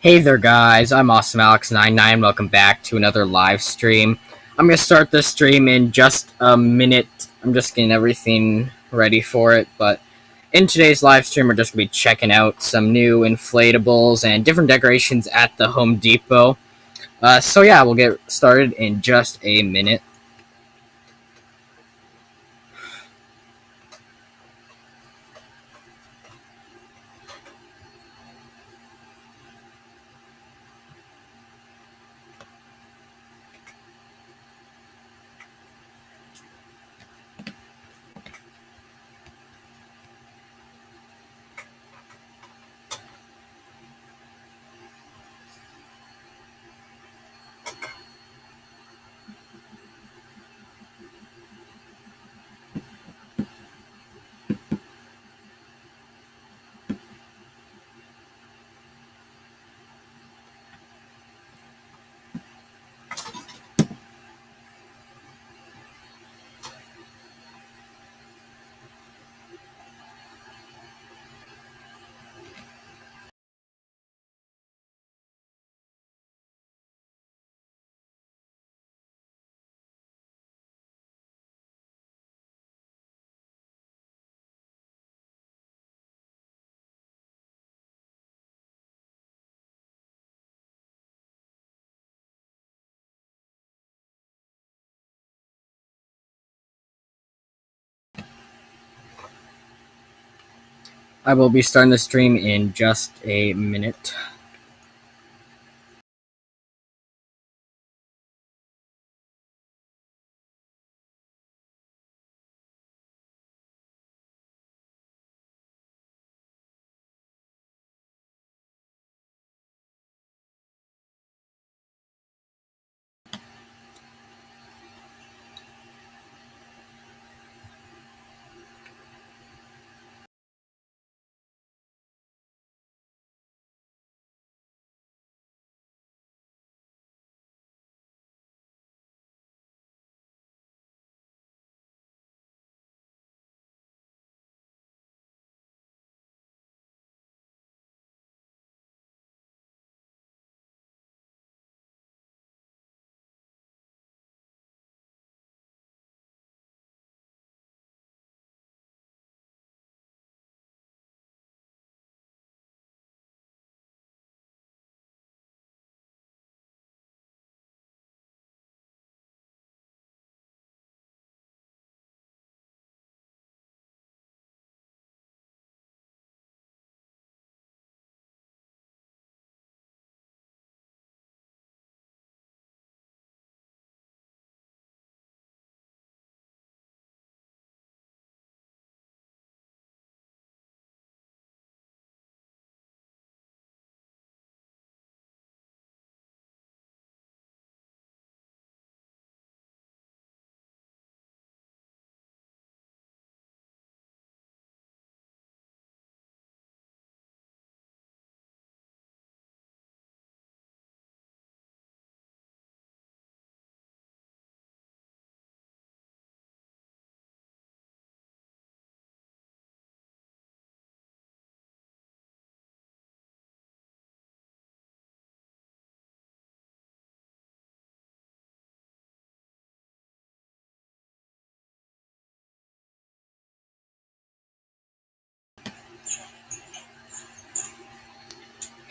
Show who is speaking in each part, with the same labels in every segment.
Speaker 1: Hey there, guys. I'm AwesomeAlex99. Welcome back to another live stream. I'm going to start this stream in just a minute. I'm just getting everything ready for it. But in today's live stream, we're just going to be checking out some new inflatables and different decorations at the Home Depot. So, yeah, we'll get started in just a minute. I will be starting the stream in just a minute.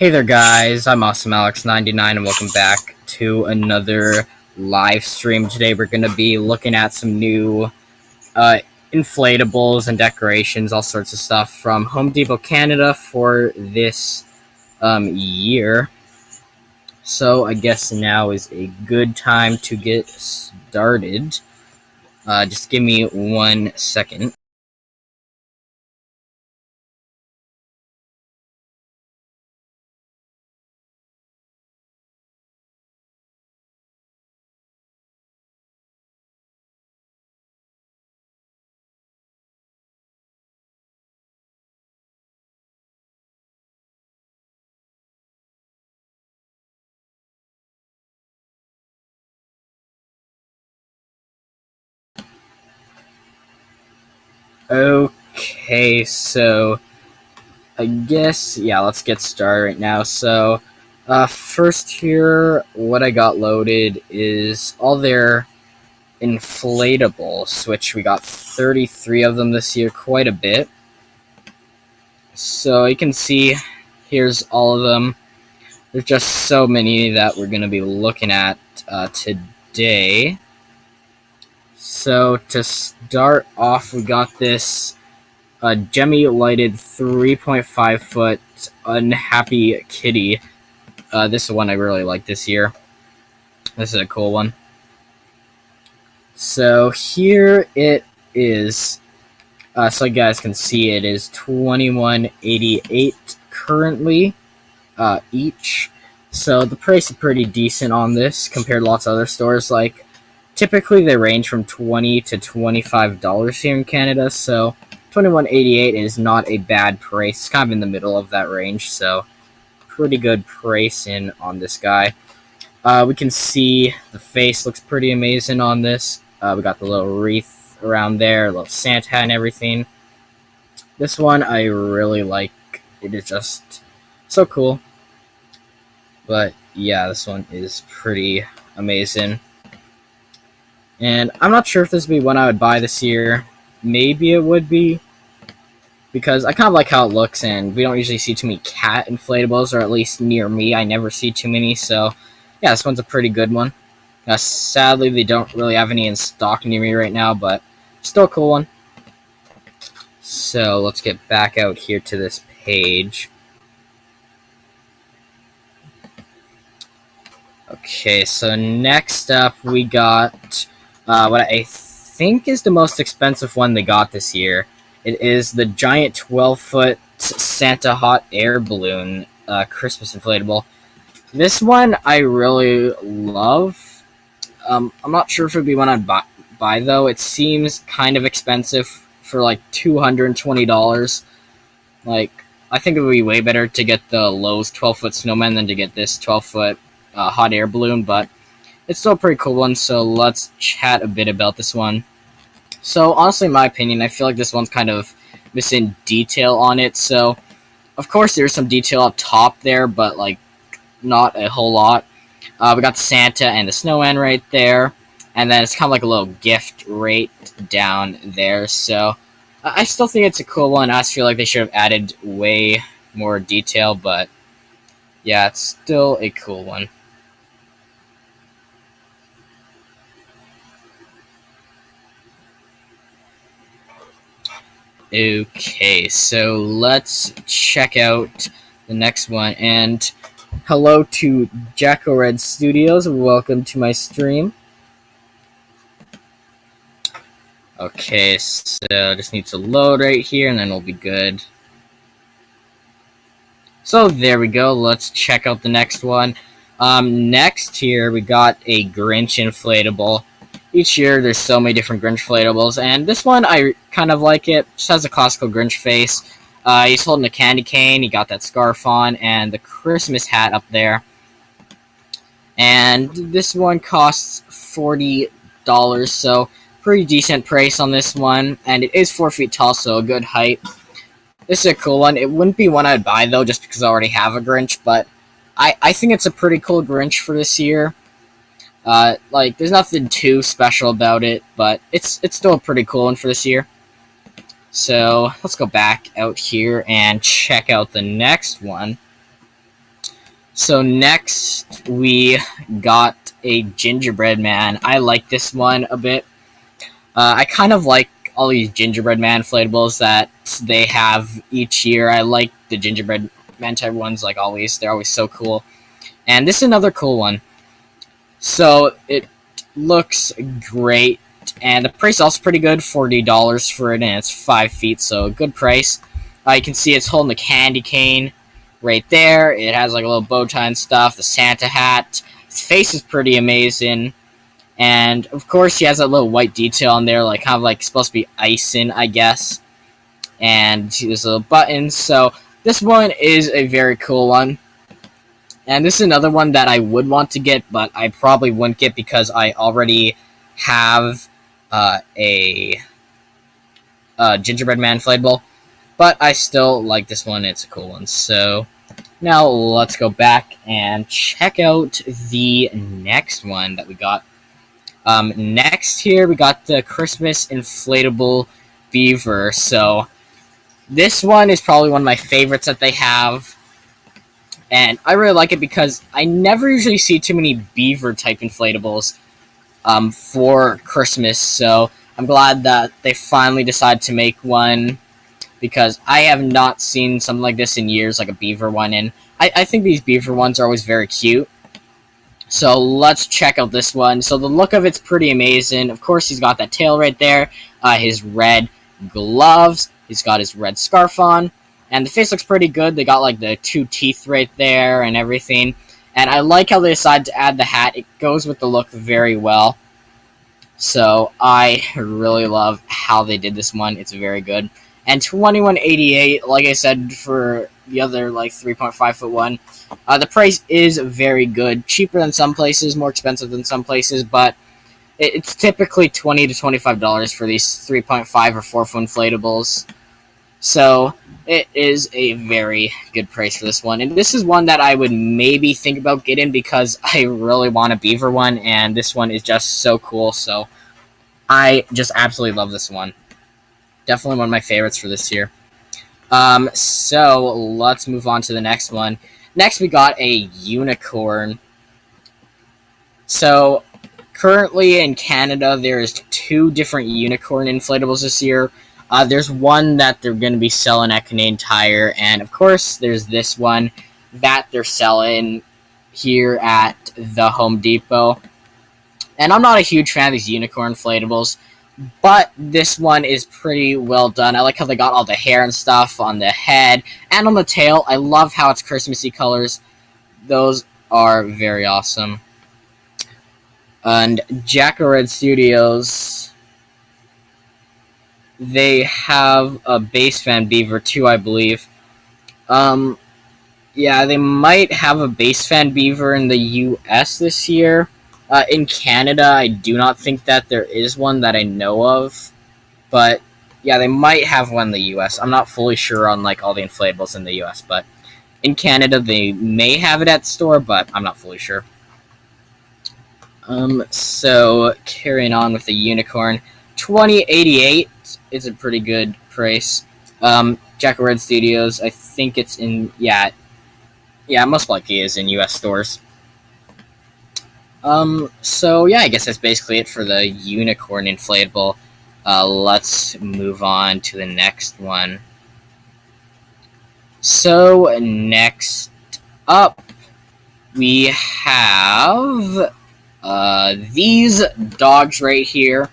Speaker 1: Hey there, guys. I'm AwesomeAlex99, and welcome back to another live stream. Today, we're going to be looking at some new uh, inflatables and decorations, all sorts of stuff from Home Depot Canada for this year. So I guess now is a good time to get started. Just give me 1 second. Okay, so I guess, yeah, let's get started right now. So First here, what I got loaded is all their inflatables, which we got 33 of them this year, quite a bit. So you can see, here's all of them. There's just so many that we're going to be looking at today. So to start off, we got this Gemmy lighted 3.5 foot Unhappy Kitty. This is one I really like this year. This is a cool one. So here it is. So you guys can see it is $21.88 currently each. So the price is pretty decent on this compared to lots of other stores. Like typically they range from $20 to $25 here in Canada. So $21.88 is not a bad price. It's kind of in the middle of that range. So pretty good pricing on this guy. We can see the face looks pretty amazing on this. We got the little wreath around there, a little Santa hat and everything. This one I really like. It is just so cool. But yeah, this one is pretty amazing. And I'm not sure if this would be one I would buy this year. Maybe it would be, because I kind of like how it looks, and we don't usually see too many cat inflatables, or at least near me, I never see too many. So yeah, this one's a pretty good one. Sadly, they don't really have any in stock near me right now, but still a cool one. So let's get back out here to this page. Okay, so next up we got what I think is the most expensive one they got this year. It is the giant 12-foot Santa hot air balloon Christmas inflatable. This one I really love. I'm not sure if it would be one I'd buy though. It seems kind of expensive for like $220. Like, I think it would be way better to get the Lowe's 12-foot snowman than to get this 12-foot hot air balloon, but it's still a pretty cool one, so let's chat a bit about this one. So, honestly, in my opinion, I feel like this one's kind of missing detail on it. So, of course, there's some detail up top there, but, like, not a whole lot. We got the Santa and the snowman right there, and then it's kind of like a little gift right down there. So, I still think it's a cool one. I just feel like they should have added way more detail, but yeah, it's still a cool one. Okay, so let's check out the next one. And hello to Jacko Red Studios. Welcome to my stream. Okay, so just need to load right here, and then we'll be good. So there we go. Let's check out the next one. Next here, we got a Grinch inflatable. Each year, there's so many different Grinch inflatables, and this one, I kind of like it. Just has a classical Grinch face. He's holding a candy cane. He got that scarf on, and the Christmas hat up there. And this one costs $40, so pretty decent price on this one. And it is 4 feet tall, so a good height. This is a cool one. It wouldn't be one I'd buy, though, just because I already have a Grinch, but I think it's a pretty cool Grinch for this year. Like, there's nothing too special about it, but it's still a pretty cool one for this year. So, let's go back out here and check out the next one. So, next, we got a gingerbread man. I like this one a bit. I kind of like all these gingerbread man inflatables that they have each year. I like the gingerbread man type ones, like always. They're always so cool. And this is another cool one. So it looks great, and the price is also pretty good, $40 for it, and it's 5 feet, so a good price. You can see it's holding the candy cane right there. It has like a little bow tie and stuff, the Santa hat. His face is pretty amazing, and of course he has that little white detail on there, like kind of like supposed to be icing, I guess. And there's little buttons, so this one is a very cool one. And this is another one that I would want to get, but I probably wouldn't get because I already have a gingerbread man inflatable. But I still like this one. It's a cool one. So Now let's go back and check out the next one that we got. Next here we got the Christmas inflatable beaver. So this one is probably one of my favorites that they have. And I really like it because I never usually see too many beaver type inflatables for Christmas. So I'm glad that they finally decided to make one because I have not seen something like this in years, like a beaver one. And I think these beaver ones are always very cute. So let's check out this one. So the look of it's pretty amazing. Of course, he's got that tail right there, his red gloves, he's got his red scarf on, and the face looks pretty good. They got like the 2 teeth right there and everything. And I like how they decided to add the hat. It goes with the look very well. So I really love how they did this one. It's very good. And $21.88, like I said, for the other like 3.5 foot one. The price is very good. Cheaper than some places, more expensive than some places, but it's typically $20 to $25 for these 3.5 or 4 foot inflatables. So it is a very good price for this one. And this is one that I would maybe think about getting because I really want a beaver one, and this one is just so cool. So I just absolutely love this one. Definitely one of my favorites for this year. So let's move on to the next one. Next, we got a unicorn. So currently in Canada, there's 2 different unicorn inflatables this year. There's one that they're going to be selling at Canadian Tire, and of course, there's this one that they're selling here at the Home Depot. And I'm not a huge fan of these unicorn inflatables, but this one is pretty well done. I like how they got all the hair and stuff on the head and on the tail. I love how it's Christmassy colors. Those are very awesome. And Jacko Red Studios, they have a base fan beaver too, I believe. Yeah, they might have a base fan beaver in the US this year. In Canada, I do not think that there is one that I know of. But yeah, they might have one in the US. I'm not fully sure on like all the inflatables in the US, but in Canada they may have it at the store, but I'm not fully sure. So carrying on with the unicorn, $20.88 is a pretty good price. Jacko Red Studios, I think it's in yeah, most likely is in US stores. So yeah, I guess that's basically it for the unicorn inflatable. Let's move on to the next one. So next up, we have these dogs right here.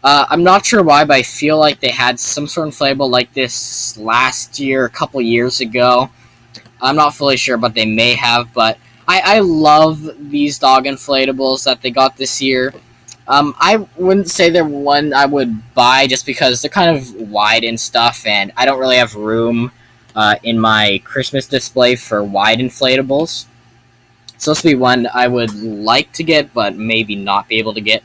Speaker 1: I'm not sure why, but I feel like they had some sort of inflatable like this last year, a couple years ago. I'm not fully sure, but they may have. But I love these dog inflatables that they got this year. I wouldn't say they're one I would buy just because they're kind of wide and stuff, and I don't really have room in my Christmas display for wide inflatables. So this would be one I would like to get, but maybe not be able to get.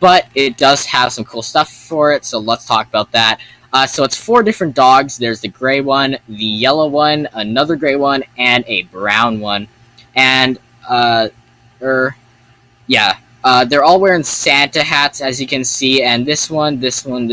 Speaker 1: But it does have some cool stuff for it, so let's talk about that. So it's 4 different dogs. There's the gray one, the yellow one, another gray one, and a brown one. And, they're all wearing Santa hats, as you can see, and this one, and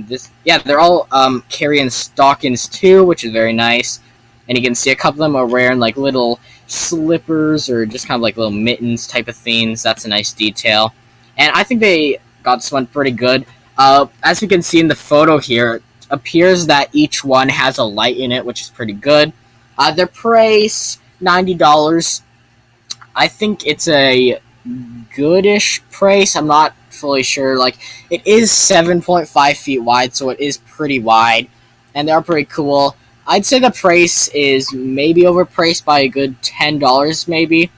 Speaker 1: this. Yeah, they're all carrying stockings too, which is very nice. And you can see a couple of them are wearing like little slippers or just kind of like little mittens type of things. That's a nice detail. And I think they got this one pretty good. As you can see in the photo here, it appears that each one has a light in it, which is pretty good. Their price, $90. I think it's a goodish price. I'm not fully sure. Like, it is 7.5 feet wide, so it is pretty wide, and they are pretty cool. I'd say the price is maybe overpriced by a good $10, maybe.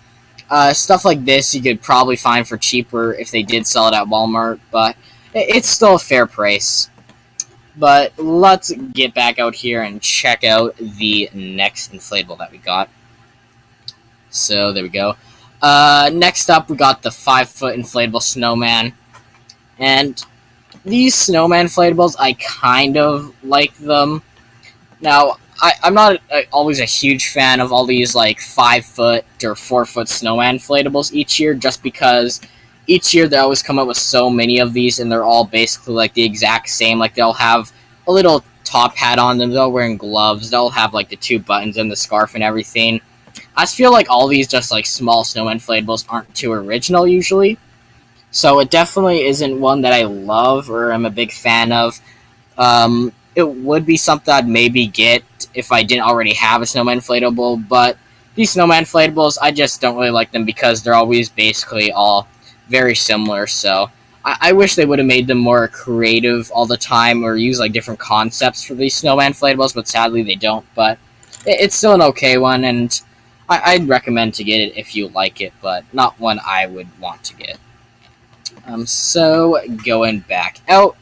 Speaker 1: Stuff like this you could probably find for cheaper if they did sell it at Walmart, but it's still a fair price. But let's get back out here and check out the next inflatable that we got. So there we go. Next up, we got the 5-foot inflatable snowman. And these snowman inflatables, I kind of like them. Now, I'm not always a huge fan of all these like 5 foot or 4 foot snowman inflatables each year, just because each year they always come up with so many of these, and they're all basically like the exact same. Like they'll have a little top hat on them, they'll wearing gloves, they'll have like the 2 buttons and the scarf and everything. I just feel like all these just like small snow inflatables aren't too original usually, so it definitely isn't one that I love or I'm a big fan of. It would be something I'd maybe get if I didn't already have a snowman inflatable, but these snowman inflatables, I just don't really like them because they're always basically all very similar. So I wish they would have made them more creative all the time or use like different concepts for these snowman inflatables, but sadly they don't. But it's still an okay one, and I'd recommend to get it if you like it, but not one I would want to get. So going back out.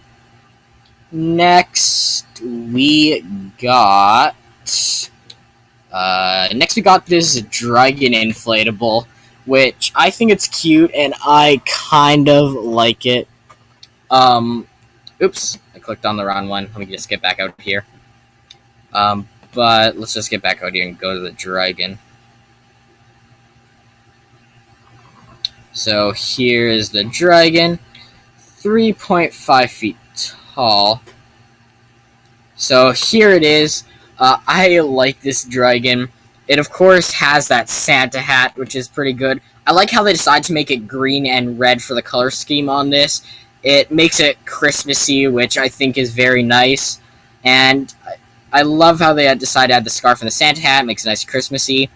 Speaker 1: Next we got this dragon inflatable, which I think it's cute and I kind of like it. Oops, I clicked on the wrong one. Let me just get back out here. But let's just get back out here and go to the dragon. So here is the dragon, 3.5 feet tall. So here it is. I like this dragon. It of course has that Santa hat, which is pretty good. I like how they decided to make it green and red for the color scheme on this. It makes it Christmassy, which I think is very nice. And I love how they had decided to add the scarf and the Santa hat. It makes it nice Christmassy.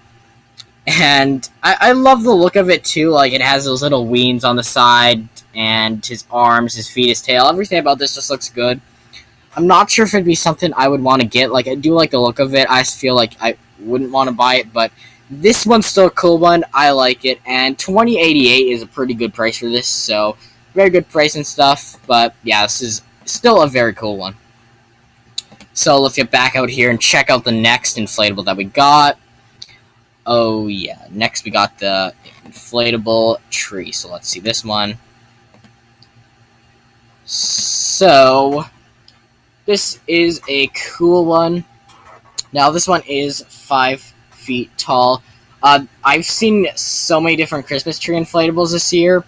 Speaker 1: And I love the look of it too. Like it has those little wings on the side, and his arms, his feet, his tail. Everything about this just looks good. I'm not sure if it'd be something I would want to get. Like, I do like the look of it. I just feel like I wouldn't want to buy it, but this one's still a cool one. I like it, and $20.88 is a pretty good price for this, so very good price and stuff. But yeah, this is still a very cool one. So let's get back out here and check out the next inflatable that we got. Oh yeah, next we got the inflatable tree. So let's see this one. So this is a cool one. Now this one is 5 feet tall. I've seen so many different Christmas tree inflatables this year.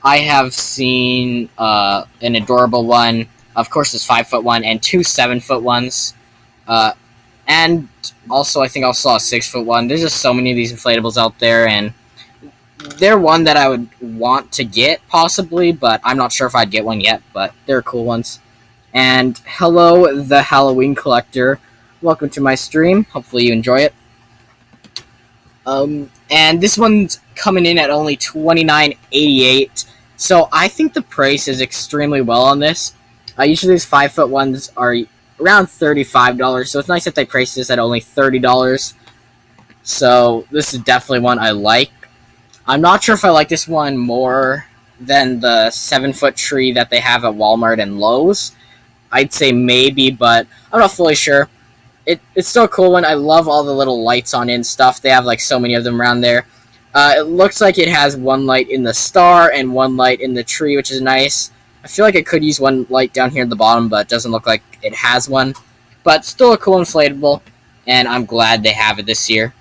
Speaker 1: I have seen an adorable one. Of course, this 5-foot one and 2 7-foot ones. And also, I think I saw a 6-foot one. There's just so many of these inflatables out there, and they're one that I would want to get, possibly, but I'm not sure if I'd get one yet, but they're cool ones. And hello, the Halloween collector. Welcome to my stream. Hopefully you enjoy it. And this one's coming in at only $29.88, so I think the price is extremely well on this. Usually these 5-foot ones are around $35, so it's nice that they priced this at only $30. So this is definitely one I like. I'm not sure if I like this one more than the 7-foot tree that they have at Walmart and Lowe's. I'd say maybe, but I'm not fully sure. It's still a cool one. I love all the little lights on it and stuff. They have like so many of them around there. It looks like it has one light in the star and one light in the tree, which is nice. I feel like it could use one light down here at the bottom, but it doesn't look like it has one. But still a cool inflatable, and I'm glad they have it this year.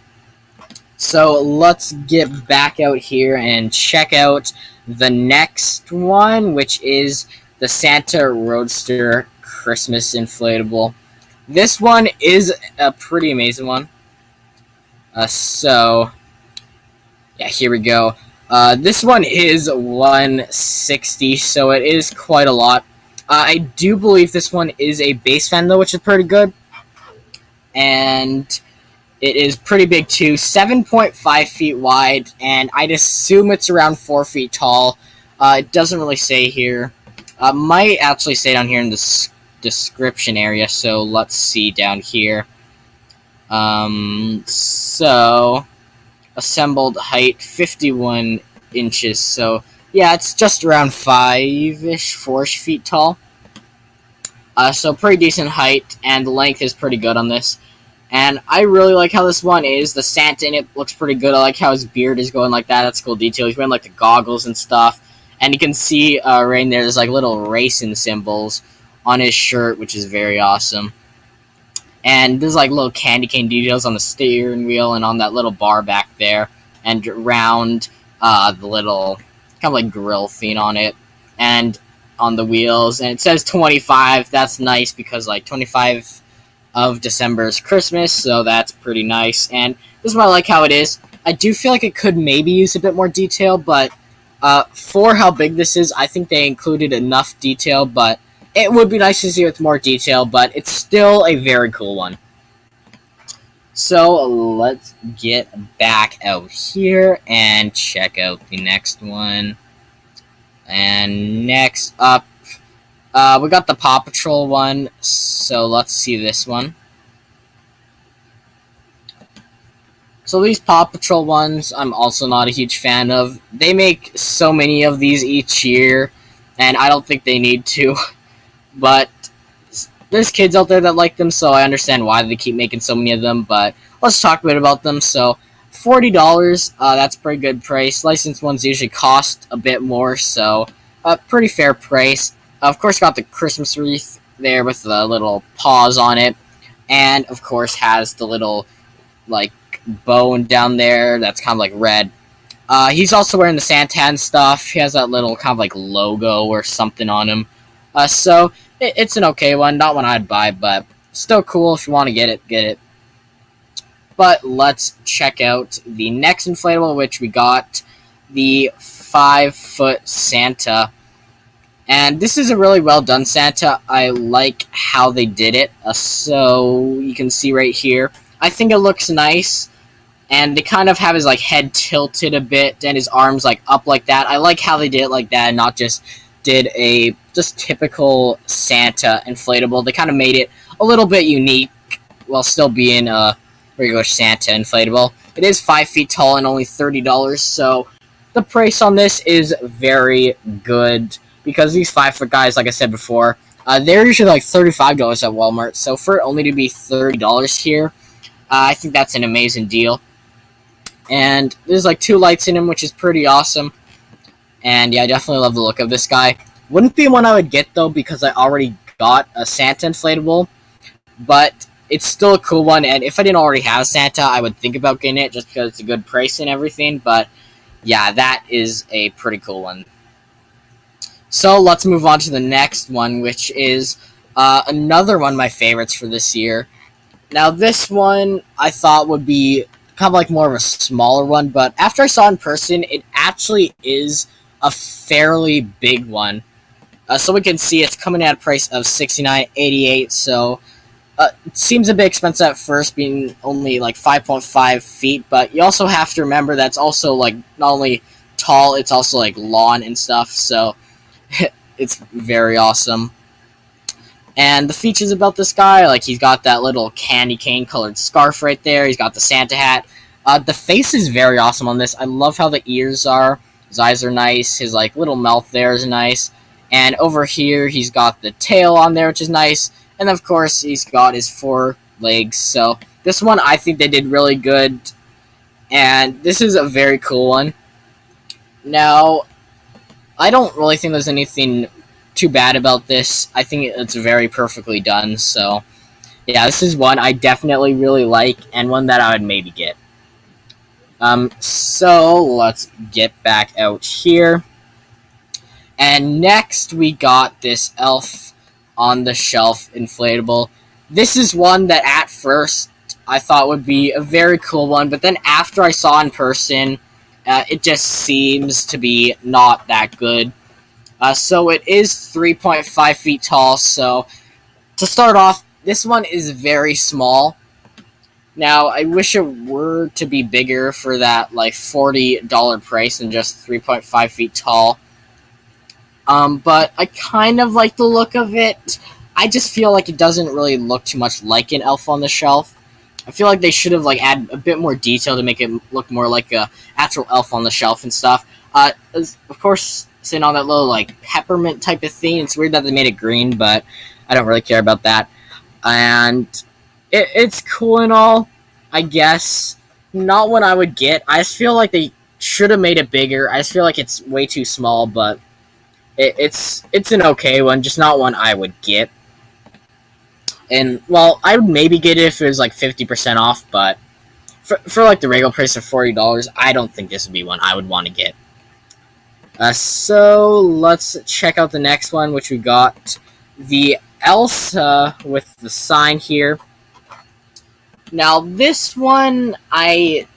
Speaker 1: So let's get back out here and check out the next one, which is the Santa Roadster Christmas inflatable. This one is a pretty amazing one. So yeah, here we go. This one is $160, so it is quite a lot. I do believe this one is a base fan, though, which is pretty good. And it is pretty big, too. 7.5 feet wide, and I'd assume it's around 4 feet tall. It doesn't really say here. Might actually say down here in the description area, so let's see down here. So assembled height 51 inches, so yeah, it's just around 5-ish, 4-ish feet tall. So pretty decent height, and the length is pretty good on this. And I really like how this one is. The Santa in it looks pretty good. I like how his beard is going like that. That's a cool detail. He's wearing like the goggles and stuff. And you can see right in there's like little racing symbols on his shirt, which is very awesome. And there's like little candy cane details on the steering wheel and on that little bar back there, and around the little kind of like grill thing on it, and on the wheels. And it says 25. That's nice because like 25 of December is Christmas, so that's pretty nice. And this is why I like how it is. I do feel like it could maybe use a bit more detail, but for how big this is, I think they included enough detail, but it would be nice to see with more detail, but it's still a very cool one. So let's get back out here and check out the next one. And next up, we got the Paw Patrol one, so let's see this one. So these Paw Patrol ones, I'm also not a huge fan of. They make so many of these each year, and I don't think they need to. But there's kids out there that like them, so I understand why they keep making so many of them. But let's talk a bit about them. So $40, that's a pretty good price. Licensed ones usually cost a bit more, so a pretty fair price. Of course, got the Christmas wreath there with the little paws on it, and of course has the little like bone down there that's kind of like red. He's also wearing the Santa hat and stuff. He has that little kind of like logo or something on him. So it's an okay one, not one I'd buy, but still cool. If you want to get it, get it. But let's check out the next inflatable, which we got the 5-foot Santa. And this is a really well done Santa. I like how they did it. So you can see right here. I think it looks nice. And they kind of have his like head tilted a bit and his arms like up like that. I like how they did it like that and not just did a just typical Santa inflatable. They kind of made it a little bit unique while still being a regular Santa inflatable. It is 5 feet tall and only $30, so the price on this is very good because these 5-foot guys, like I said before, they're usually like $35 at Walmart. So for it only to be $30 here, I think that's an amazing deal. And there's like 2 lights in him, which is pretty awesome. And yeah, I definitely love the look of this guy. Wouldn't be one I would get though because I already got a Santa inflatable, but it's still a cool one. And if I didn't already have Santa, I would think about getting it just because it's a good price and everything. But yeah, that is a pretty cool one. So let's move on to the next one, which is another one of my favorites for this year. Now this one I thought would be kind of like more of a smaller one, but after I saw it in person, it actually is a fairly big one. So we can see it's coming at a price of $69.88. So it seems a bit expensive at first, being only like 5.5 feet. But you also have to remember that's also like not only tall, it's also like lawn and stuff. So it's very awesome. And the features about this guy, like he's got that little candy cane colored scarf right there. He's got the Santa hat. The face is very awesome on this. I love how the ears are. His eyes are nice. His like little mouth there is nice. And over here, he's got the tail on there, which is nice. And of course, he's got his 4 legs. So this one, I think they did really good. And this is a very cool one. Now, I don't really think there's anything too bad about this. I think it's very perfectly done. So yeah, this is one I definitely really like and one that I would maybe get. So let's get back out here. And next we got this Elf on the Shelf inflatable. This is one that at first I thought would be a very cool one, but then after I saw in person, it just seems to be not that good. So it is 3.5 feet tall, so to start off, this one is very small. Now, I wish it were to be bigger for that like $40 price than just 3.5 feet tall. But I kind of like the look of it. I just feel like it doesn't really look too much like an Elf on the Shelf. I feel like they should have like added a bit more detail to make it look more like a actual Elf on the Shelf and stuff. Of course, sitting on that little like peppermint type of thing. It's weird that they made it green, but I don't really care about that. And it's cool and all, I guess. Not what I would get. I just feel like they should have made it bigger. I just feel like it's way too small, but it's an okay one, just not one I would get. And, well, I would maybe get it if it was like 50% off, but for like the regular price of $40, I don't think this would be one I would want to get. So let's check out the next one, which we got the Elsa with the sign here. Now, this one I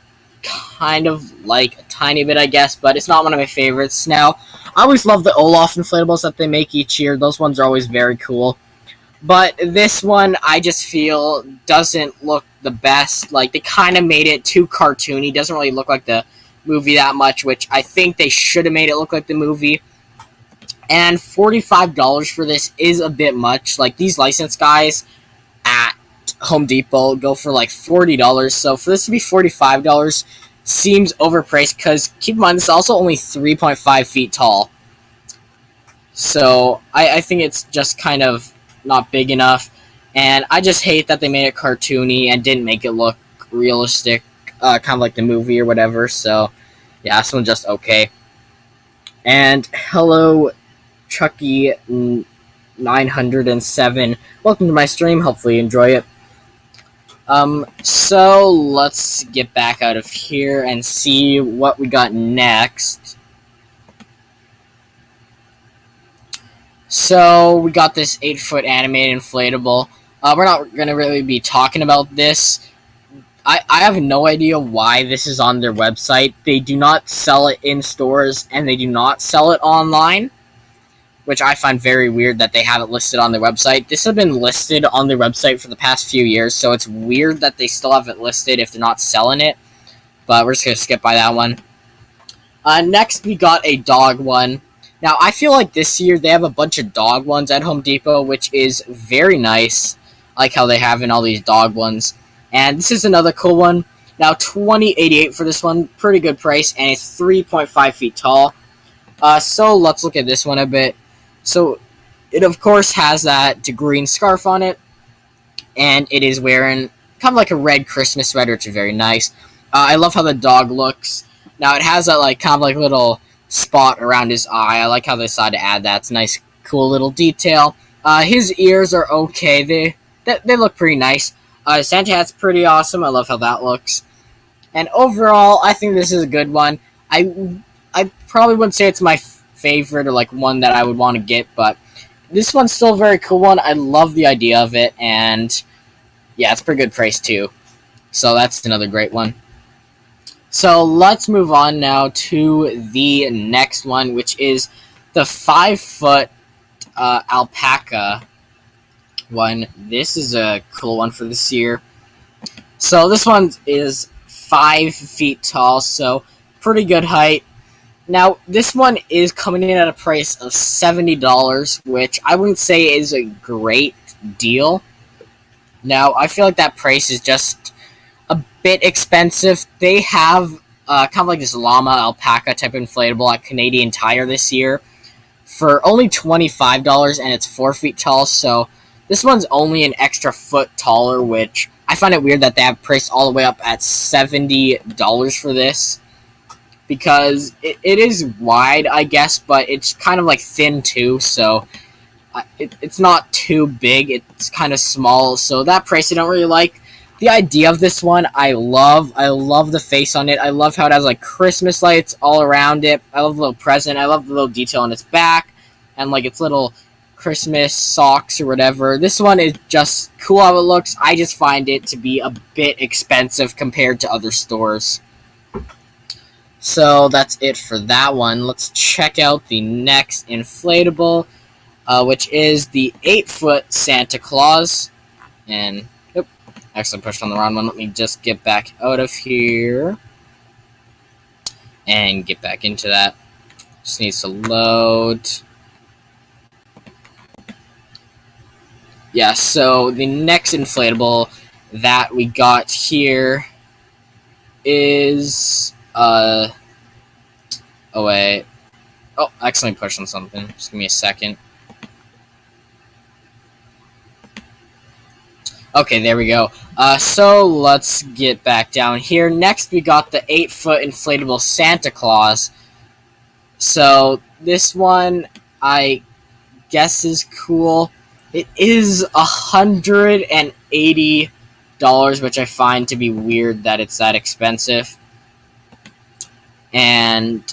Speaker 1: kind of like a tiny bit, I guess, but it's not one of my favorites. Now, I always love the Olaf inflatables that they make each year. Those ones are always very cool. But this one, I just feel, doesn't look the best. Like, they kind of made it too cartoony. Doesn't really look like the movie that much, which I think they should have made it look like the movie. And $45 for this is a bit much. Like, these licensed guys at Home Depot go for like $40. So for this to be $45 seems overpriced, because keep in mind, this is also only 3.5 feet tall. So I think it's just kind of not big enough, and I just hate that they made it cartoony and didn't make it look realistic, kind of like the movie or whatever. So yeah, this one's just okay. And hello, Chucky 907. Welcome to my stream. Hopefully you enjoy it. So let's get back out of here and see what we got next. So we got this 8-foot animated inflatable. We're not going to really be talking about this. I have no idea why this is on their website. They do not sell it in stores, and they do not sell it online, which I find very weird that they have it listed on their website. This has been listed on their website for the past few years, so it's weird that they still have it listed if they're not selling it. But we're just going to skip by that one. Next, we got a dog one. Now, I feel like this year they have a bunch of dog ones at Home Depot, which is very nice. I like how they have in all these dog ones. And this is another cool one. Now, $20.88 for this one. Pretty good price, and it's 3.5 feet tall. So let's look at this one a bit. So it, of course, has that green scarf on it, and it is wearing kind of like a red Christmas sweater, which is very nice. I love how the dog looks. Now, it has that like kind of like little spot around his eye. I like how they decided to add that. It's a nice, cool little detail. His ears are okay. They look pretty nice. Santa hat's pretty awesome. I love how that looks. And overall, I think this is a good one. I probably wouldn't say it's my favorite or like one that I would want to get, but this one's still a very cool one. I love the idea of it, and yeah, it's a pretty good price too. So that's another great one. So let's move on now to the next one, which is the 5-foot alpaca one. This is a cool one for this year. So this one is 5 feet tall, so pretty good height. Now, this one is coming in at a price of $70, which I wouldn't say is a great deal. Now, I feel like that price is just a bit expensive. They have kind of like this llama alpaca type inflatable at Canadian Tire this year for only $25, and it's 4 feet tall, so this one's only an extra foot taller, which I find it weird that they have priced all the way up at $70 for this, because it is wide, I guess, but it's kind of like thin too, so it's not too big. It's kind of small, so that price I don't really like. The idea of this one, I love the face on it. I love how it has like Christmas lights all around it. I love the little present. I love the little detail on its back and like its little Christmas socks or whatever. This one is just cool how it looks. I just find it to be a bit expensive compared to other stores. So that's it for that one. Let's check out the next inflatable, which is the 8-foot Santa Claus. And actually pushed on the wrong one. Let me just get back out of here and get back into that. Just needs to load. Yeah, so the next inflatable that we got here is oh wait. Oh, I accidentally pushed on something. Just give me a second. Okay, there we go. So let's get back down here. Next, we got the 8-foot inflatable Santa Claus. So this one, I guess, is cool. It is $180, which I find to be weird that it's that expensive. And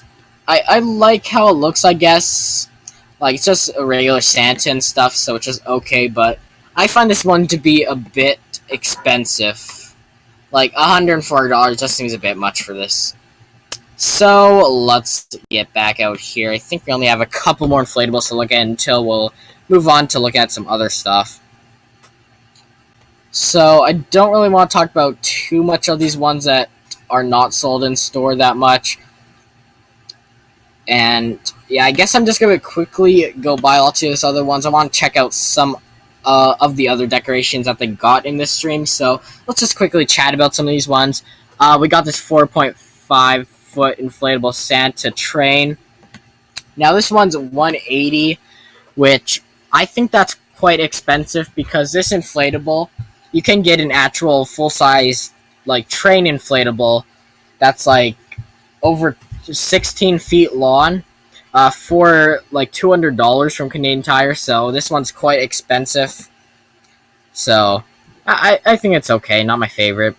Speaker 1: I like how it looks, I guess. Like, it's just a regular Santa and stuff, so it's just okay, but I find this one to be a bit expensive. Like, $140 just seems a bit much for this. So, let's get back out here. I think we only have a couple more inflatables to look at until we'll move on to look at some other stuff. So, I don't really want to talk about too much of these ones that are not sold in store that much. And yeah, I guess I'm just going to quickly go by all to these other ones. I want to check out some of the other decorations that they got in this stream. So let's just quickly chat about some of these ones. We got this 4.5-foot inflatable Santa train. Now this one's $180, which I think that's quite expensive because this inflatable, you can get an actual full-size like train inflatable that's like over 16 feet long for like $200 from Canadian Tire, so this one's quite expensive. So I think it's okay, not my favorite.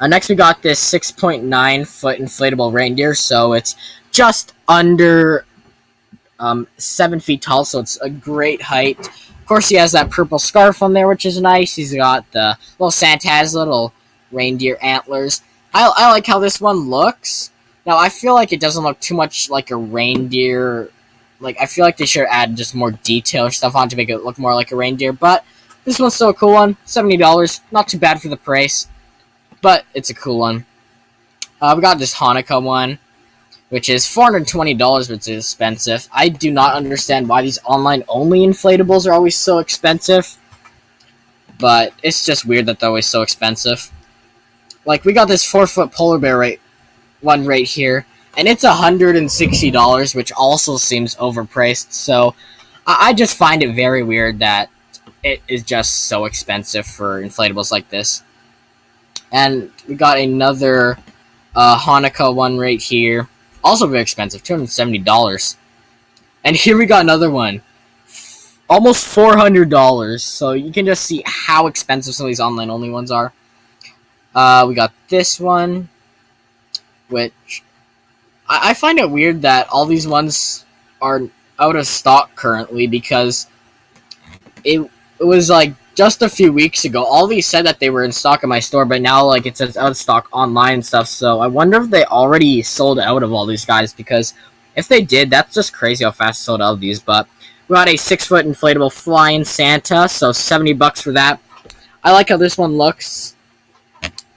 Speaker 1: Next we got this 6.9-foot inflatable reindeer, so it's just under 7 feet tall, so it's a great height. Of course, he has that purple scarf on there, which is nice. He's got the little Santa has little reindeer antlers. I like how this one looks. Now, I feel like it doesn't look too much like a reindeer. Like, I feel like they should add just more detail or stuff on to make it look more like a reindeer. But this one's still a cool one. $70. Not too bad for the price. But it's a cool one. We got this Hanukkah one, which is $420, which is expensive. I do not understand why these online-only inflatables are always so expensive. But it's just weird that they're always so expensive. Like, we got this 4-foot polar bear one right here, and it's $160, which also seems overpriced. So I just find it very weird that it is just so expensive for inflatables like this. And we got another Hanukkah one right here, also very expensive, $270. And here we got another one, almost $400. So you can just see how expensive some of these online only ones are. We got this one, which I find it weird that all these ones are out of stock currently, because it was like just a few weeks ago. All these said that they were in stock in my store, but now like it says out of stock online and stuff. So I wonder if they already sold out of all these guys, because if they did, that's just crazy how fast they sold out of these. But we got a 6-foot inflatable flying Santa, so $70 for that. I like how this one looks.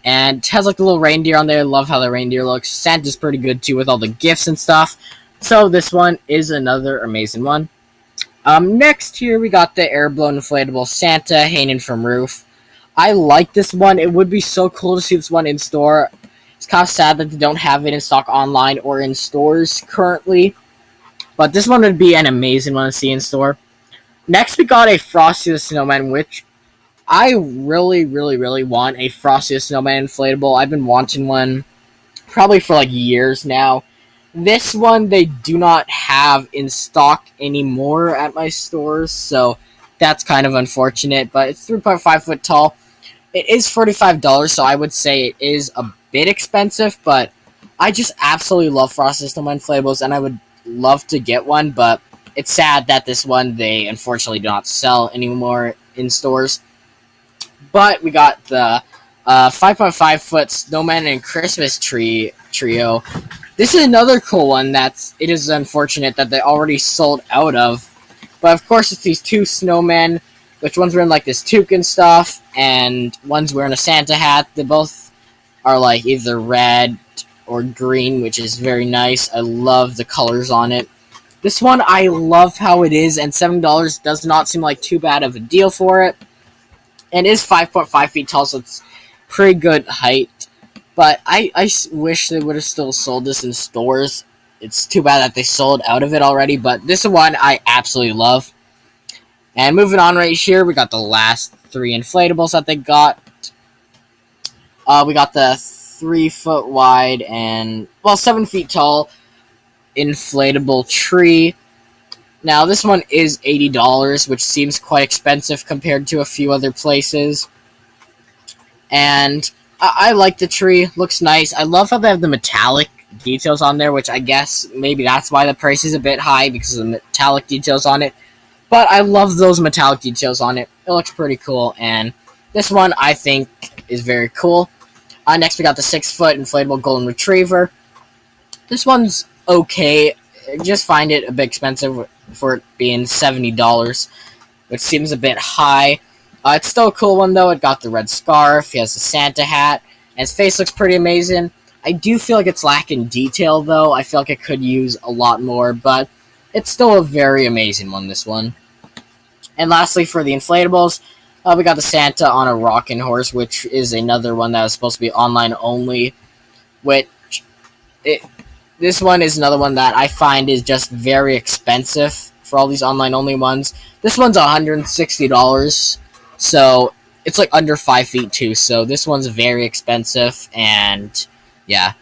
Speaker 1: And it has like the little reindeer on there. Love how the reindeer looks. Santa's pretty good too with all the gifts and stuff. So this one is another amazing one. Next here we got the air-blown inflatable Santa hanging from roof. I like this one. It would be so cool to see this one in store. It's kind of sad that they don't have it in stock online or in stores currently. But this one would be an amazing one to see in store. Next we got a Frosty the Snowman, which I really, really, really want a Frosty the Snowman inflatable. I've been wanting one probably for like years now. This one they do not have in stock anymore at my stores, so that's kind of unfortunate. But it's 3.5 foot tall. It is $45, so I would say it is a bit expensive, but I just absolutely love Frosty the Snowman inflatables, and I would love to get one, but it's sad that this one they unfortunately do not sell anymore in stores. But we got the 5.5 foot snowman and Christmas tree trio. This is another cool one it is unfortunate that they already sold out of. But of course it's these two snowmen, which one's wearing like this toque and stuff, and one's wearing a Santa hat. They both are like either red or green, which is very nice. I love the colors on it. This one, I love how it is, and $7 does not seem like too bad of a deal for it. And it is 5.5 feet tall, so it's pretty good height. But I wish they would have still sold this in stores. It's too bad that they sold out of it already, but this one I absolutely love. And moving on right here, we got the last 3 inflatables that they got. We got the 3 foot wide and, 7 feet tall inflatable tree, Now, this one is $80, which seems quite expensive compared to a few other places. And I like the tree. Looks nice. I love how they have the metallic details on there, which I guess maybe that's why the price is a bit high, because of the metallic details on it. But I love those metallic details on it. It looks pretty cool, and this one I think is very cool. Next, we got the 6-foot inflatable golden retriever. This one's okay. I just find it a bit expensive for it being $70, which seems a bit high. It's still a cool one, though. It got the red scarf. He has the Santa hat, and his face looks pretty amazing. I do feel like it's lacking detail, though. I feel like it could use a lot more, but it's still a very amazing one, this one. And lastly, for the inflatables, we got the Santa on a rocking horse, which is another one that was supposed to be online only, this one is another one that I find is just very expensive for all these online only ones. This one's $160, so it's like under 5 feet too, so this one's very expensive, and yeah.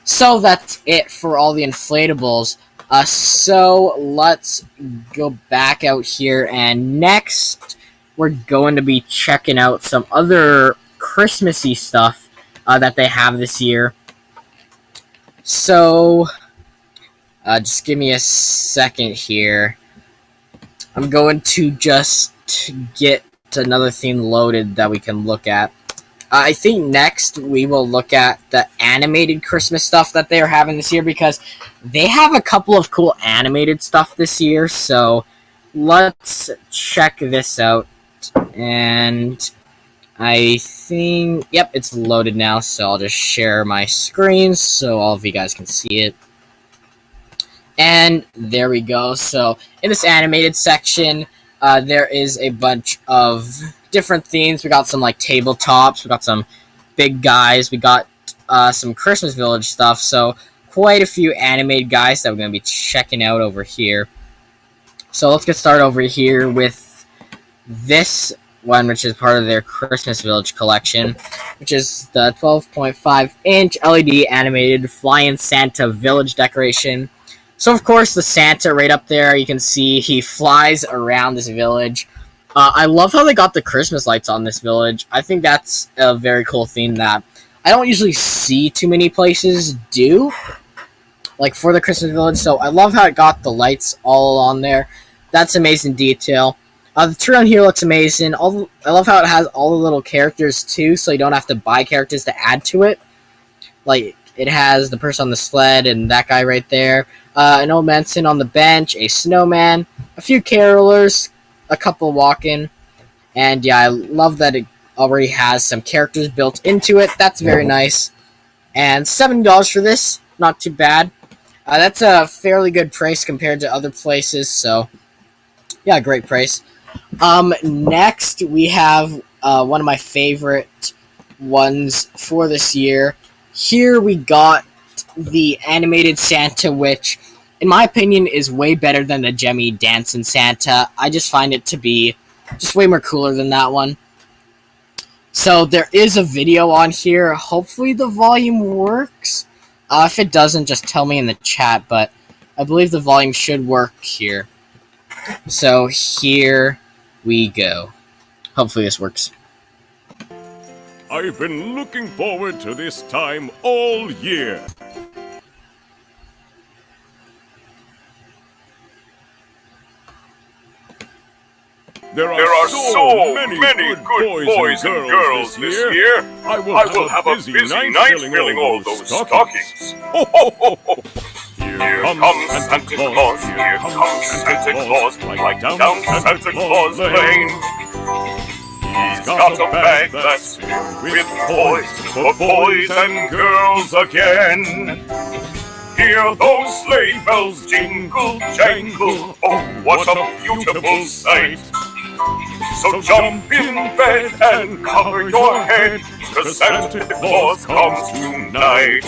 Speaker 1: So that's it for all the inflatables. So let's go back out here, and next we're going to be checking out some other Christmassy stuff that they have this year. So, just give me a second here. I'm going to just get another theme loaded that we can look at. I think next we will look at the animated Christmas stuff that they are having this year, because they have a couple of cool animated stuff this year. So, let's check this out. And I think, yep, it's loaded now, so I'll just share my screen so all of you guys can see it. And there we go. So in this animated section, there is a bunch of different themes. We got some like tabletops, we got some big guys, we got some Christmas Village stuff. So quite a few animated guys that we're going to be checking out over here. So let's get started over here with this one, which is part of their Christmas Village collection, which is the 12.5-inch LED animated Flying Santa Village decoration. So, of course, the Santa right up there, you can see he flies around this village. I love how they got the Christmas lights on this village. I think that's a very cool theme that I don't usually see too many places do, like for the Christmas Village. So I love how it got the lights all on there. That's amazing detail. The tree on here looks amazing. I love how it has all the little characters, too, so you don't have to buy characters to add to it. Like, it has the person on the sled and that guy right there. An old man sitting on the bench, a snowman, a few carolers, a couple walking. And, yeah, I love that it already has some characters built into it. That's very nice. And $70 for this, not too bad. That's a fairly good price compared to other places, so, yeah, great price. Next, we have one of my favorite ones for this year. Here we got the animated Santa, which, in my opinion, is way better than the Jemmy Dancing Santa. I just find it to be just way more cooler than that one. So there is a video on here. Hopefully the volume works. If it doesn't, just tell me in the chat, but I believe the volume should work here. So here we go. Hopefully this works.
Speaker 2: I've been looking forward to this time all year. There are so many good boys and girls this year. I will have a busy night filling all those stockings. Ho, ho, ho, ho. Here comes Santa Claus, here comes Santa Claus, right down Santa Claus Lane. He's got a bag that's filled with toys for boys and girls again. Hear those sleigh bells jingle, jangle, oh, what a beautiful sight. So jump in bed and cover your head, 'cause Santa Claus comes tonight.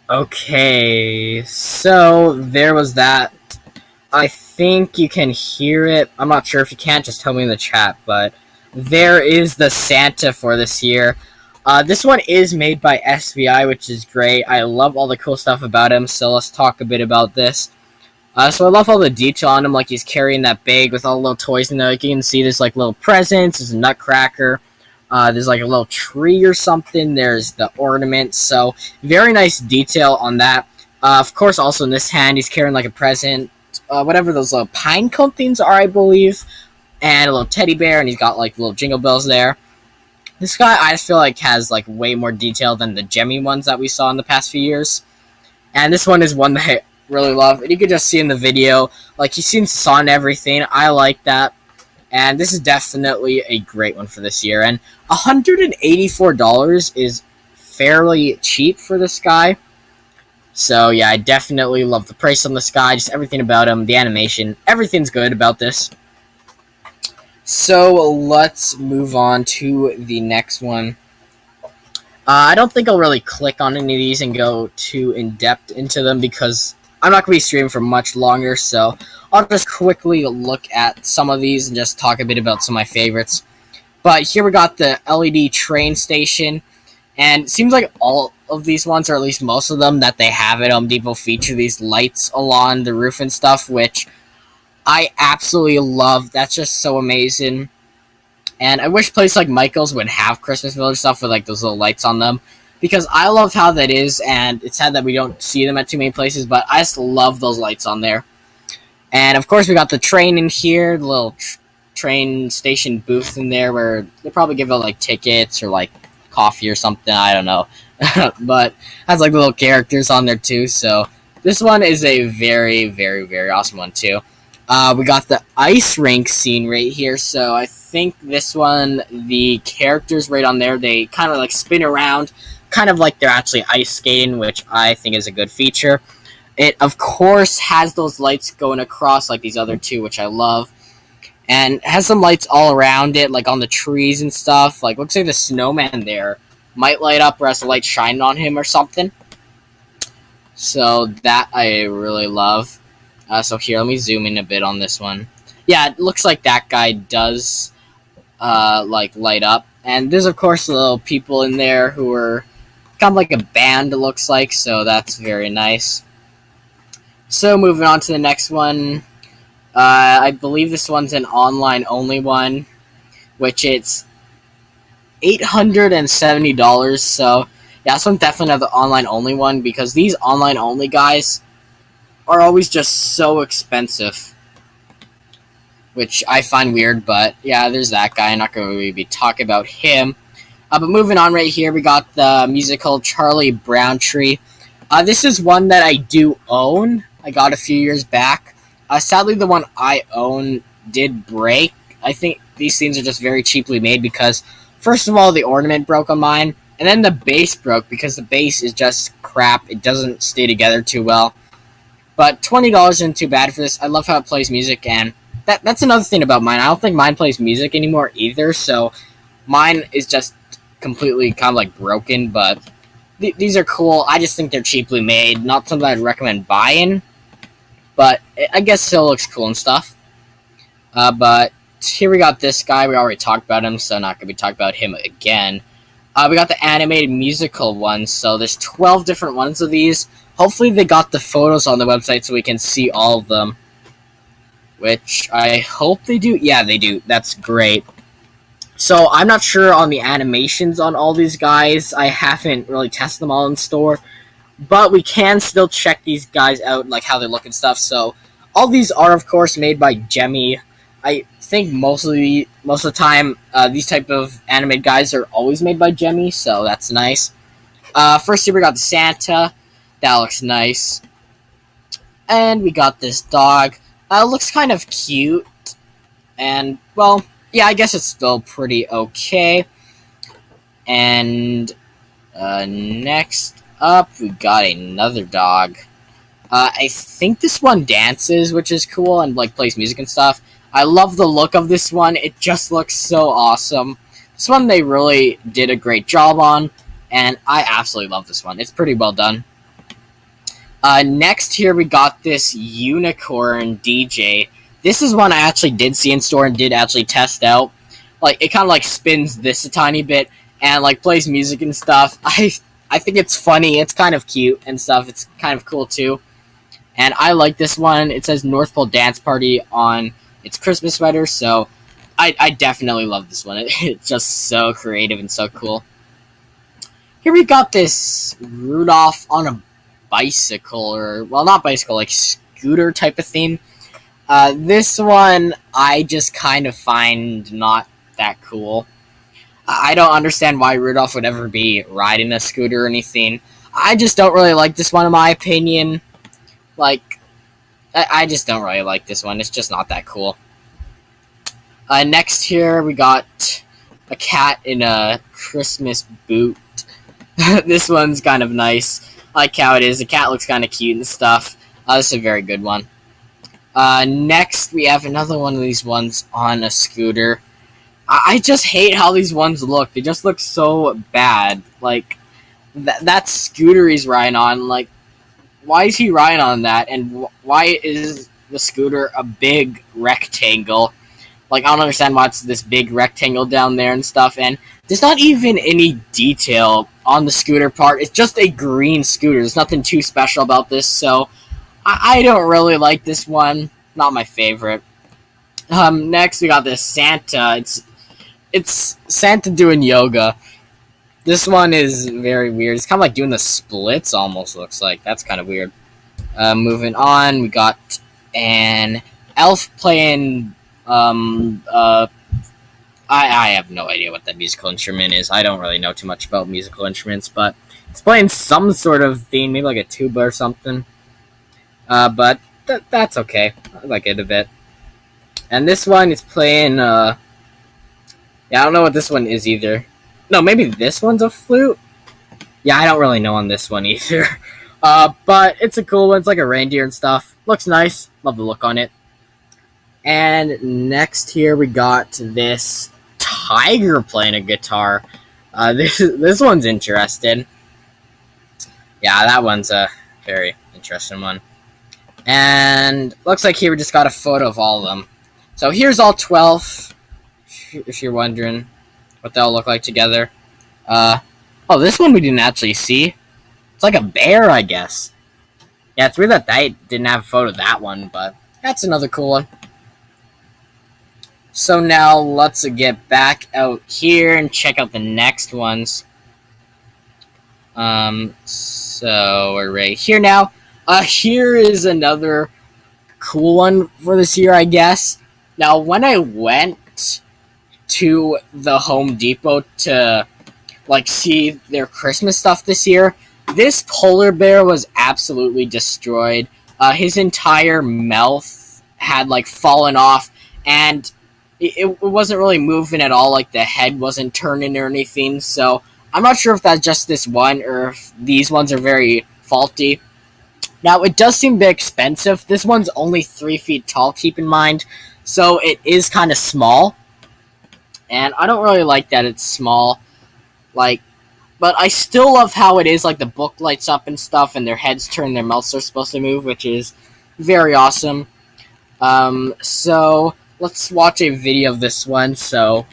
Speaker 1: Okay, so there was that. I think you can hear it. I'm not sure. If you can't, just tell me in the chat, but there is the Santa for this year. This one is made by SVI, which is great. I love all the cool stuff about him, so let's talk a bit about this. So I love all the detail on him, like he's carrying that bag with all the little toys in there. Like you can see there's like little presents, there's a nutcracker, there's like a little tree or something, there's the ornaments, so very nice detail on that. Of course, also in this hand, he's carrying like a present, whatever those little pine cone things are, I believe, and a little teddy bear, and he's got like little jingle bells there. This guy, I feel like, has like way more detail than the Jemmy ones that we saw in the past few years. And this one is one that I really love. And you can just see in the video, like, he seems sun everything. I like that. And this is definitely a great one for this year. And $184 is fairly cheap for this guy. So, yeah, I definitely love the price on this guy. Just everything about him, the animation, everything's good about this. So let's move on to the next one. I don't think I'll really click on any of these and go too in-depth into them because I'm not going to be streaming for much longer, so I'll just quickly look at some of these and just talk a bit about some of my favorites. But here we got the LED train station, and it seems like all of these ones, or at least most of them that they have at Home Depot, feature these lights along the roof and stuff, which I absolutely love. That's just so amazing. And I wish places like Michael's would have Christmas Village stuff with like those little lights on them, because I love how that is, and it's sad that we don't see them at too many places, but I just love those lights on there. And of course we got the train in here, the little train station booth in there where they probably give out like tickets or like coffee or something, I don't know. But has like little characters on there too, so this one is a very, very, very awesome one too. We got the ice rink scene right here, so I think this one, the characters right on there, they kind of like spin around, kind of like they're actually ice skating, which I think is a good feature. It, of course, has those lights going across like these other two, which I love. And has some lights all around it, like on the trees and stuff. Like, looks like the snowman there might light up or has the light shining on him or something. So that I really love. So here, let me zoom in a bit on this one. Yeah, it looks like that guy does, like, light up. And there's, of course, little people in there who are kind of like a band, it looks like, so that's very nice. So, moving on to the next one. I believe this one's an online-only one, which it's $870, so, yeah, this one's definitely another online-only one, because these online-only guys are always just so expensive, which I find weird, but yeah, there's that guy. I'm not going to really be talking about him. But moving on right here, we got the musical Charlie Brown Tree. This is one that I do own. I got a few years back. Sadly, the one I own did break. I think these things are just very cheaply made because, first of all, the ornament broke on mine, and then the base broke because the base is just crap. It doesn't stay together too well. But $20 isn't too bad for this. I love how it plays music, and that's another thing about mine. I don't think mine plays music anymore either, so mine is just completely kind of like broken, but these are cool. I just think they're cheaply made. Not something I'd recommend buying, but I guess it still looks cool and stuff. But here we got this guy. We already talked about him, so not going to be talking about him again. We got the animated musical ones, so there's 12 different ones of these. Hopefully they got the photos on the website so we can see all of them. Which I hope they do. Yeah, they do. That's great. So I'm not sure on the animations on all these guys. I haven't really tested them all in store. But we can still check these guys out, like how they look and stuff. So all these are, of course, made by Jemmy. I think most of the time, these type of animated guys are always made by Jemmy, so that's nice. First here we got the Santa. That looks nice. And we got this dog. Looks kind of cute. And, well, yeah, I guess it's still pretty okay. And, next up, we got another dog. I think this one dances, which is cool, and, like, plays music and stuff. I love the look of this one. It just looks so awesome. This one they really did a great job on, and I absolutely love this one. It's pretty well done. Next here we got this unicorn DJ. This is one I actually did see in store and did actually test out. Like, it kind of like spins this a tiny bit, and like plays music and stuff. I think it's funny. It's kind of cute and stuff. It's kind of cool too. And I like this one. It says North Pole Dance Party on its Christmas sweater, so I definitely love this one. It's just so creative and so cool. Here we got this Rudolph on a bicycle, or, well, not bicycle, like scooter type of theme. This one I just kind of find not that cool. I don't understand why Rudolph would ever be riding a scooter or anything. I just don't really like this one, in my opinion. Like, I just don't really like this one. It's just not that cool. Next here, we got a cat in a Christmas boot. This one's kind of nice. I like how it is. The cat looks kind of cute and stuff. This is a very good one. Next, we have another one of these ones on a scooter. I just hate how these ones look. They just look so bad. Like, that scooter he's riding on, like, why is he riding on that? And why is the scooter a big rectangle? Like, I don't understand why it's this big rectangle down there and stuff. And there's not even any detail on the scooter part. It's just a green scooter. There's nothing too special about this. So, I don't really like this one. Not my favorite. Next, we got this Santa. It's Santa doing yoga. This one is very weird. It's kind of like doing the splits, almost looks like. That's kind of weird. Moving on, we got an elf playing, I have no idea what that musical instrument is. I don't really know too much about musical instruments, but it's playing some sort of theme, maybe like a tuba or something. But that's okay. I like it a bit. And this one is playing, yeah, I don't know what this one is either. No, maybe this one's a flute? Yeah, I don't really know on this one either. But it's a cool one. It's like a reindeer and stuff. Looks nice. Love the look on it. And next here we got this tiger playing a guitar. This one's interesting. Yeah, that one's a very interesting one. And looks like here we just got a photo of all of them. So here's all 12, if you're wondering what they'll look like together. Oh, this one we didn't actually see. It's like a bear, I guess. Yeah, it's weird that I didn't have a photo of that one, but that's another cool one. So now let's get back out here and check out the next ones. So we're right here now. Here is another cool one for this year, I guess. Now, when I went to the Home Depot to, like, see their Christmas stuff this year, this polar bear was absolutely destroyed. His entire mouth had, like, fallen off, and it wasn't really moving at all. Like, the head wasn't turning or anything, so I'm not sure if that's just this one or if these ones are very faulty. Now, it does seem a bit expensive. This one's only 3 feet tall, keep in mind, so it is kind of small. And I don't really like that it's small. Like, but I still love how it is, like, the book lights up and stuff, and their heads turn, their mouths are supposed to move, which is very awesome. So, let's watch a video of this one. So,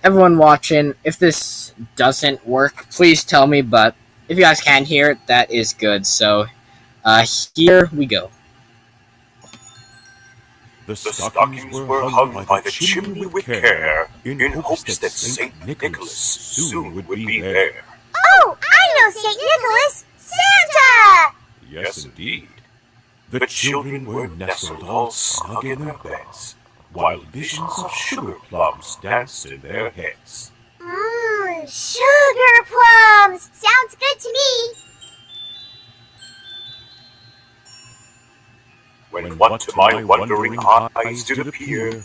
Speaker 1: everyone watching, if this doesn't work, please tell me, but if you guys can hear it, that is good. So, here we go.
Speaker 2: The stockings were hung by the chimney with care, in hopes that St. Nicholas soon would be there.
Speaker 3: Oh, I know St. Nicholas! Santa!
Speaker 2: Yes, indeed. The children were nestled all snug in their beds, while visions of sugar plums danced in their heads.
Speaker 3: Sugar plums! Sounds good to me!
Speaker 2: When what to my wondering eyes did appear,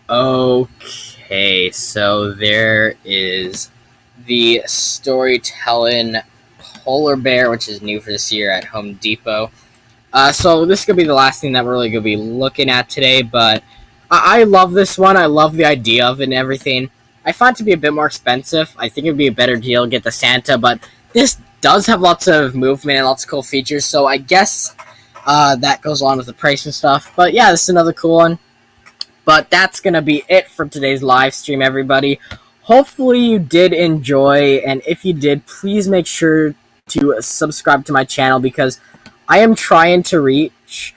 Speaker 1: Okay, so there is the storytelling polar bear, which is new for this year at Home Depot. So this is going to be the last thing that we're really going to be looking at today, but I love this one. I love the idea of it and everything. I find it to be a bit more expensive. I think it would be a better deal to get the Santa, but this does have lots of movement and lots of cool features, so I guess that goes along with the price and stuff. But yeah, this is another cool one. But that's going to be it for today's live stream, everybody. Hopefully you did enjoy, and if you did, please make sure to subscribe to my channel because I am trying to reach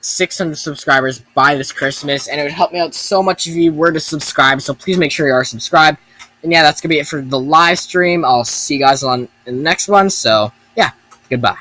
Speaker 1: 600 subscribers by this Christmas, and it would help me out so much if you were to subscribe, so please make sure you are subscribed. And yeah, that's going to be it for the live stream. I'll see you guys in the next one, so yeah, goodbye.